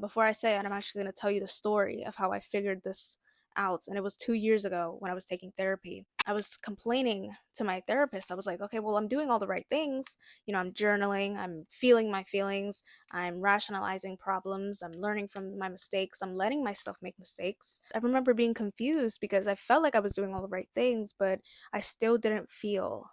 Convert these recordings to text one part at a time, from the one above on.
Before I say it, I'm actually going to tell you the story of how I figured this out. And it was 2 years ago when I was taking therapy. I was complaining to my therapist. I was like, okay, well, I'm doing all the right things. I'm journaling, I'm feeling my feelings, I'm rationalizing problems, I'm learning from my mistakes, I'm letting myself make mistakes. I remember being confused because I felt like I was doing all the right things, but I still didn't feel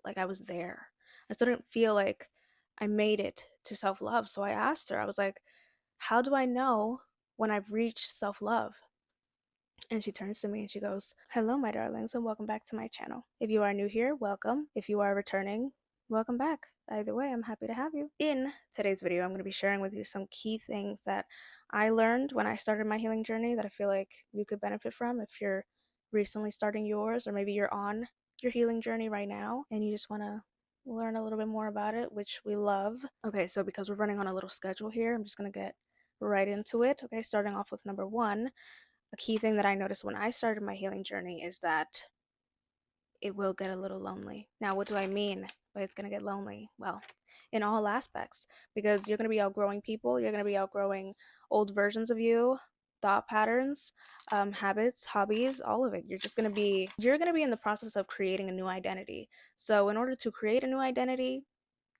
like I was there. I still didn't feel like I made it to self love. So I asked her, I was like, how do I know when I've reached self love? And she turns to me and she goes, hello, my darlings, and welcome back to my channel. If you are new here, welcome. If you are returning, welcome back. Either way, I'm happy to have you. In today's video, I'm going to be sharing with you some key things that I learned when I started my healing journey that I feel like you could benefit from if you're recently starting yours, or maybe you're on your healing journey right now and you just want to learn a little bit more about it, which we love. Okay, so because we're running on a little schedule here, I'm just going to get right into it. Okay, starting off with number one. A key thing that I noticed when I started my healing journey is that it will get a little lonely. Now, what do I mean by it's going to get lonely? Well, in all aspects, because you're going to be outgrowing people, you're going to be outgrowing old versions of you, thought patterns, habits, hobbies, all of it. You're going to be in the process of creating a new identity. So in order to create a new identity,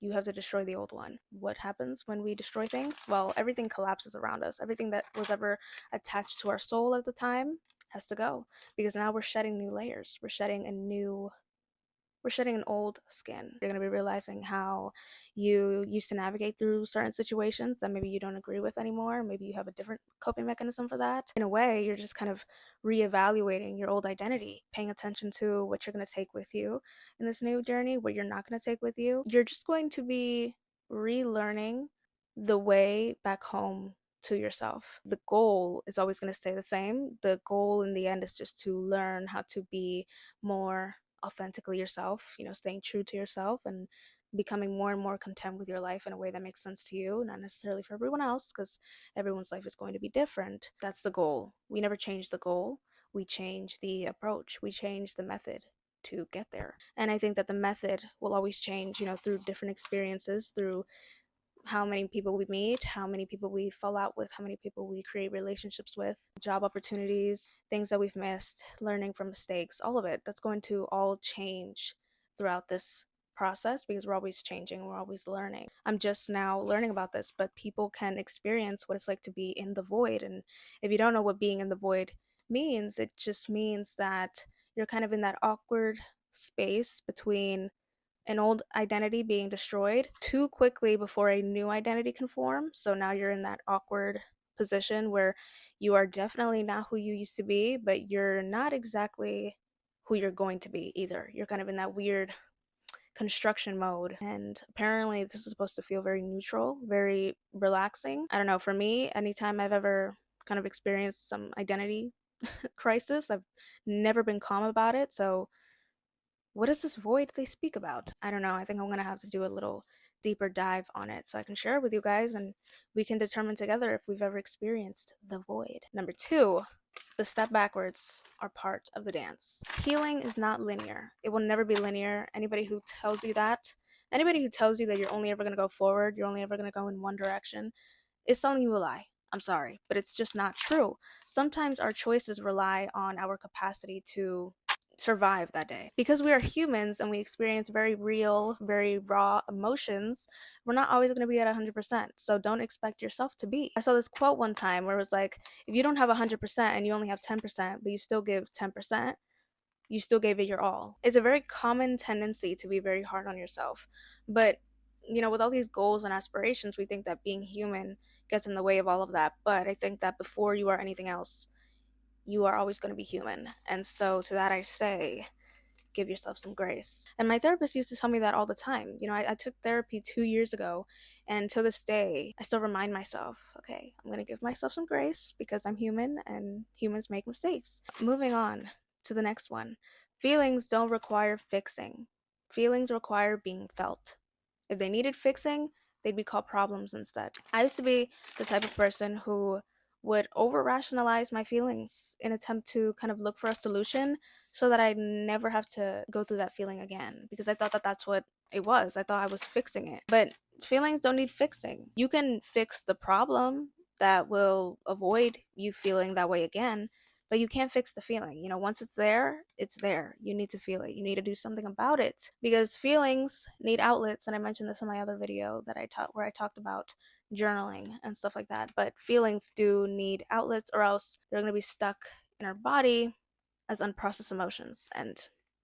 you have to destroy the old one. What happens when we destroy things? Well, everything collapses around us. Everything that was ever attached to our soul at the time has to go, because now we're shedding new layers. We're shedding an old skin. You're going to be realizing how you used to navigate through certain situations that maybe you don't agree with anymore. Maybe you have a different coping mechanism for that. In a way, you're just kind of reevaluating your old identity, paying attention to what you're going to take with you in this new journey, what you're not going to take with you. You're just going to be relearning the way back home to yourself. The goal is always going to stay the same. The goal in the end is just to learn how to be more authentically yourself, staying true to yourself and becoming more and more content with your life in a way that makes sense to you, not necessarily for everyone else, because everyone's life is going to be different. That's the goal. We never change the goal, we change the approach, we change the method to get there. And I think that the method will always change, through different experiences, through how many people we meet, how many people we fall out with, how many people we create relationships with, job opportunities, things that we've missed, learning from mistakes, all of it. That's going to all change throughout this process because we're always changing, we're always learning. I'm just now learning about this, but people can experience what it's like to be in the void. And if you don't know what being in the void means, it just means that you're kind of in that awkward space between an old identity being destroyed too quickly before a new identity can form. So now you're in that awkward position where you are definitely not who you used to be, but you're not exactly who you're going to be either. You're kind of in that weird construction mode. And apparently, this is supposed to feel very neutral, very relaxing. I don't know. For me, anytime I've ever kind of experienced some identity crisis, I've never been calm about it. So what is this void they speak about? I don't know. I think I'm going to have to do a little deeper dive on it so I can share it with you guys and we can determine together if we've ever experienced the void. Number two, the step backwards are part of the dance. Healing is not linear. It will never be linear. Anybody who tells you that, anybody who tells you that you're only ever going to go forward, you're only ever going to go in one direction, is telling you a lie. I'm sorry, but it's just not true. Sometimes our choices rely on our capacity to survive that day. Because we are humans and we experience very real, very raw emotions, we're not always going to be at 100%. So don't expect yourself to be. I saw this quote one time where it was like, if you don't have 100% and you only have 10%, but you still give 10%, you still gave it your all. It's a very common tendency to be very hard on yourself. But, with all these goals and aspirations, we think that being human gets in the way of all of that. But I think that before you are anything else, you are always going to be human. And so to that I say, give yourself some grace. And my therapist used to tell me that all the time. I took therapy 2 years ago, and to this day, I still remind myself, okay, I'm going to give myself some grace because I'm human and humans make mistakes. Moving on to the next one. Feelings don't require fixing. Feelings require being felt. If they needed fixing, they'd be called problems instead. I used to be the type of person who would over rationalize my feelings in attempt to kind of look for a solution so that I never have to go through that feeling again, because I thought that that's what it was. I thought I was fixing it. But feelings don't need fixing. You can fix the problem, that will avoid you feeling that way again. But you can't fix the feeling. You know, once it's there, it's there. You need to feel it. You need to do something about it because feelings need outlets. And I mentioned this in my other video that I taught where I talked about journaling and stuff like that. But feelings do need outlets, or else they're going to be stuck in our body as unprocessed emotions. And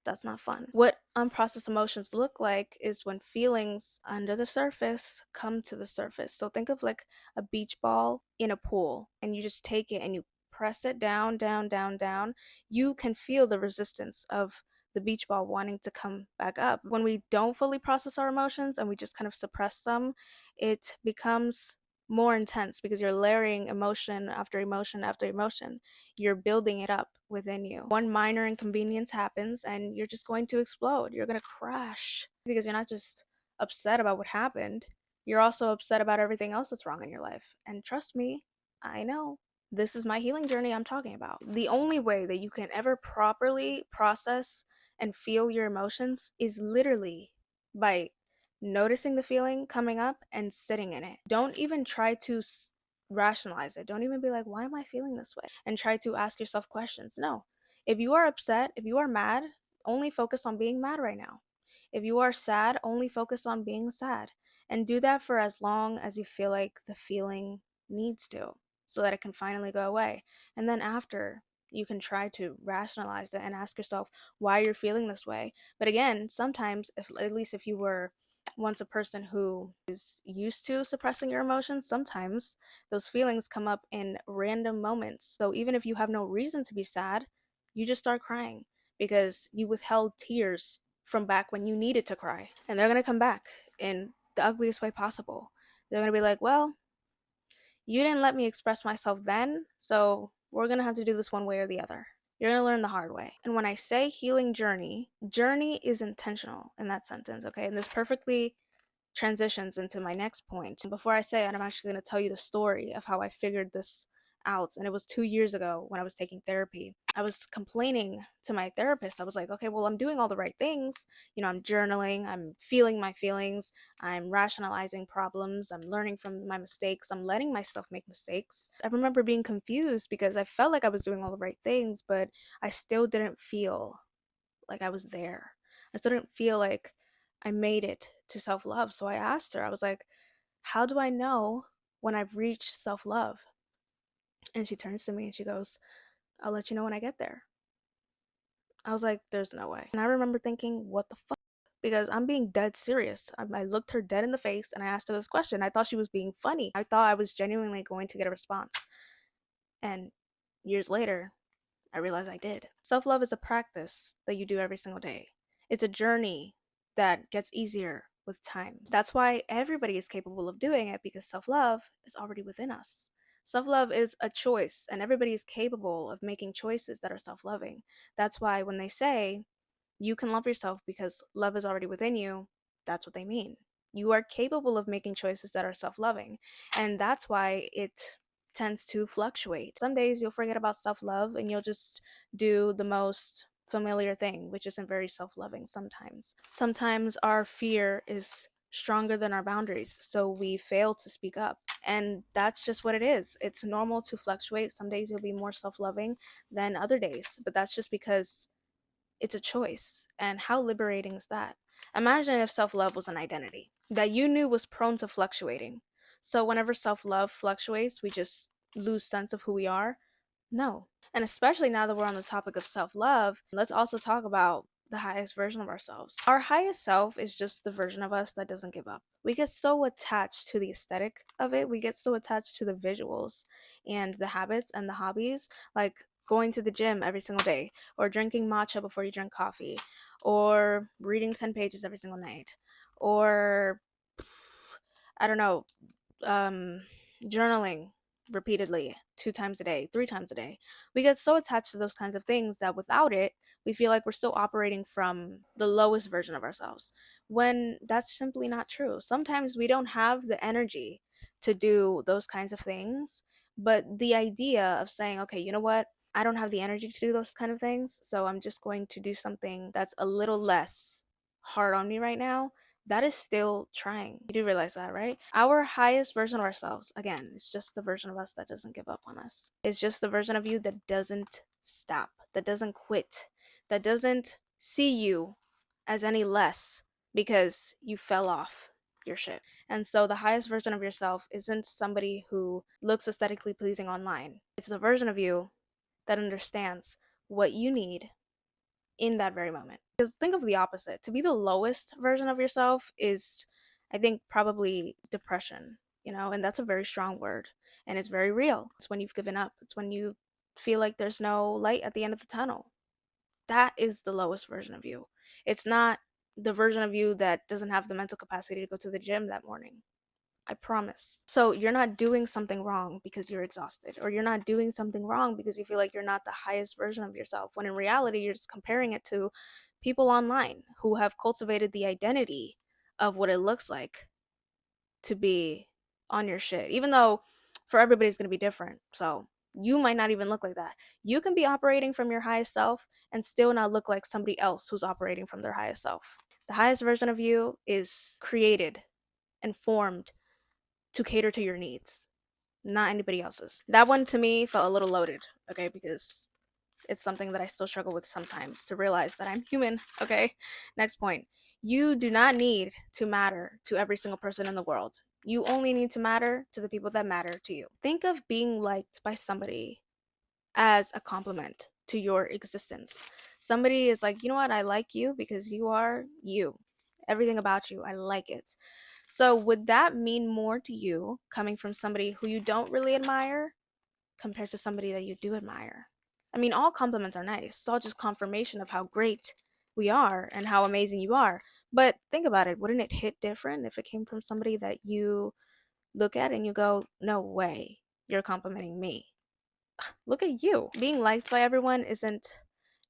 that's not fun. What unprocessed emotions look like is when feelings under the surface come to the surface. So think of like a beach ball in a pool, and you just take it and you press it down, down, down, down. You can feel the resistance of the beach ball wanting to come back up. When we don't fully process our emotions and we just kind of suppress them, it becomes more intense because you're layering emotion after emotion after emotion. You're building it up within you. One minor inconvenience happens and you're just going to explode. You're going to crash because you're not just upset about what happened, you're also upset about everything else that's wrong in your life. And trust me, I know. This is my healing journey I'm talking about. The only way that you can ever properly process and feel your emotions is literally by noticing the feeling coming up and sitting in it. Don't even try to rationalize it. Don't even be like, why am I feeling this way? And try to ask yourself questions. No. If you are upset, if you are mad, only focus on being mad right now. If you are sad, only focus on being sad. And do that for as long as you feel like the feeling needs to, so that it can finally go away. And then after, you can try to rationalize it and ask yourself why you're feeling this way. But again, sometimes, if at least if you were once a person who is used to suppressing your emotions, sometimes those feelings come up in random moments. So even if you have no reason to be sad, you just start crying because you withheld tears from back when you needed to cry. And they're going to come back in the ugliest way possible. They're going to be like, well, you didn't let me express myself then, so we're going to have to do this one way or the other. You're going to learn the hard way. And when I say healing journey, journey is intentional in that sentence, okay? And this perfectly transitions into my next point. Before I say it, I'm actually going to tell you the story of how I figured this out. And it was 2 years ago when I was taking therapy. I was complaining to my therapist. I was like, okay, well, I'm doing all the right things. You know, I'm journaling, I'm feeling my feelings, I'm rationalizing problems, I'm learning from my mistakes, I'm letting myself make mistakes. I remember being confused because I felt like I was doing all the right things, but I still didn't feel like I was there. I still didn't feel like I made it to self love. So I asked her, I was like, how do I know when I've reached self love? And she turns to me and she goes, I'll let you know when I get there. I was like, there's no way. And I remember thinking, what the fuck? Because I'm being dead serious. I looked her dead in the face and I asked her this question. I thought she was being funny. I thought I was genuinely going to get a response. And years later, I realized I did. Self love is a practice that you do every single day, it's a journey that gets easier with time. That's why everybody is capable of doing it, because self love is already within us. Self love is a choice, and everybody is capable of making choices that are self loving. That's why when they say you can love yourself because love is already within you, that's what they mean. You are capable of making choices that are self loving. And that's why it tends to fluctuate. Some days you'll forget about self love and you'll just do the most familiar thing, which isn't very self loving sometimes. Sometimes our fear is stronger than our boundaries, so we fail to speak up. And that's just what it is. It's normal to fluctuate. Some days you'll be more self loving than other days, but that's just because it's a choice. And how liberating is that? Imagine if self love was an identity that you knew was prone to fluctuating. So whenever self love fluctuates, we just lose sense of who we are. No. And especially now that we're on the topic of self love, let's also talk about the highest version of ourselves. Our highest self is just the version of us that doesn't give up. We get so attached to the aesthetic of it, we get so attached to the visuals and the habits and the hobbies, like going to the gym every single day, or drinking matcha before you drink coffee, or reading 10 pages every single night, or I don't know, journaling repeatedly 2 times a day, 3 times a day. We get so attached to those kinds of things that without it, we feel like we're still operating from the lowest version of ourselves, when that's simply not true. Sometimes we don't have the energy to do those kinds of things, but the idea of saying, okay, you know what? I don't have the energy to do those kind of things, so I'm just going to do something that's a little less hard on me right now. that is still trying. You do realize that, right? Our highest version of ourselves, again, it's just the version of us that doesn't give up on us. It's just the version of you that doesn't stop, that doesn't quit, that doesn't see you as any less because you fell off your shit. And so the highest version of yourself isn't somebody who looks aesthetically pleasing online. It's the version of you that understands what you need in that very moment. Because think of the opposite. To be the lowest version of yourself is, I think, probably depression, and that's a very strong word. And it's very real. It's when you've given up, it's when you feel like there's no light at the end of the tunnel. That is the lowest version of you. It's not the version of you that doesn't have the mental capacity to go to the gym that morning. I promise. So you're not doing something wrong because you're exhausted, or you're not doing something wrong because you feel like you're not the highest version of yourself, when in reality, you're just comparing it to people online who have cultivated the identity of what it looks like to be on your shit, even though for everybody it's going to be different. So you might not even look like that. You can be operating from your highest self and still not look like somebody else who's operating from their highest self. The highest version of you is created and formed to cater to your needs, not anybody else's. That one to me felt a little loaded, okay, because it's something that I still struggle with sometimes, to realize that I'm human, okay? Next point. You do not need to matter to every single person in the world. You only need to matter to the people that matter to you. Think of being liked by somebody as a compliment to your existence. Somebody is like, you know what, I like you because you are you. Everything about you, I like it. So, would that mean more to you coming from somebody who you don't really admire compared to somebody that you do admire? I mean, all compliments are nice. It's all just confirmation of how great we are and how amazing you are. But think about it. Wouldn't it hit different if it came from somebody that you look at and you go, no way, you're complimenting me? Look at you. Being liked by everyone isn't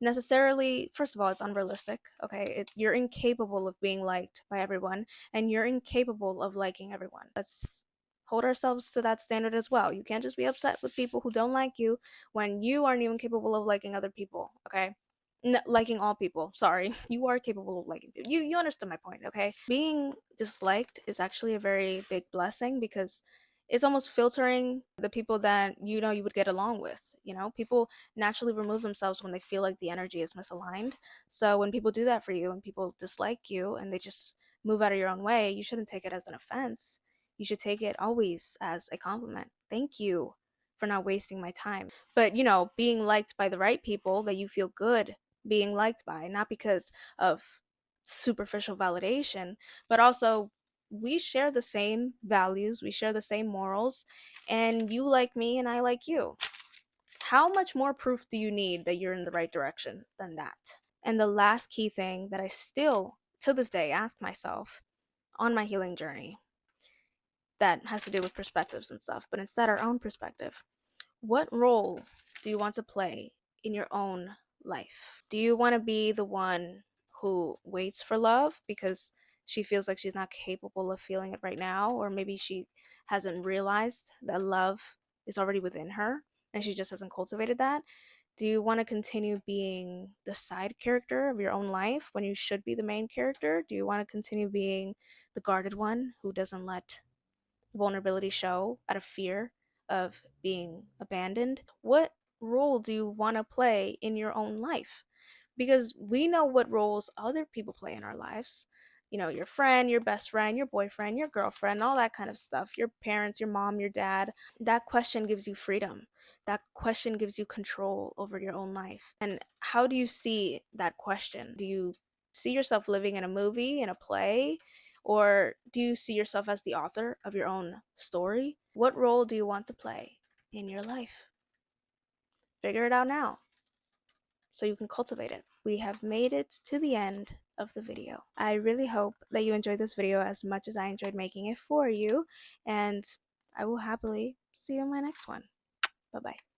necessarily, first of all, it's unrealistic. Okay, you're incapable of being liked by everyone, and you're incapable of liking everyone. Let's hold ourselves to that standard as well. You can't just be upset with people who don't like you when you aren't even capable of liking other people. Okay, liking all people, sorry. You are capable of liking people. You understand my point. Okay, being disliked is actually a very big blessing, because it's almost filtering the people that you would get along with. People naturally remove themselves when they feel like the energy is misaligned. So when people do that for you and people dislike you and they just move out of your own way, you shouldn't take it as an offense. You should take it always as a compliment. Thank you for not wasting my time. But being liked by the right people that you feel good being liked by, not because of superficial validation, but also we share the same values, we share the same morals, and you like me and I like you. How much more proof do you need that you're in the right direction than that? And the last key thing that I still, to this day, ask myself on my healing journey, that has to do with perspectives and stuff, but instead our own perspective. What role do you want to play in your own life? Do you want to be the one who waits for love because she feels like she's not capable of feeling it right now, or maybe she hasn't realized that love is already within her and she just hasn't cultivated that? Do you want to continue being the side character of your own life when you should be the main character? Do you want to continue being the guarded one who doesn't let vulnerability show out of fear of being abandoned? What role do you want to play in your own life? Because we know what roles other people play in our lives. Your friend, your best friend, your boyfriend, your girlfriend, all that kind of stuff, your parents, your mom, your dad. That question gives you freedom. That question gives you control over your own life. And how do you see that question? Do you see yourself living in a movie, in a play? Or do you see yourself as the author of your own story? What role do you want to play in your life? Figure it out now so you can cultivate it. We have made it to the end of the video. I really hope that you enjoyed this video as much as I enjoyed making it for you, and I will happily see you in my next one. Bye-bye.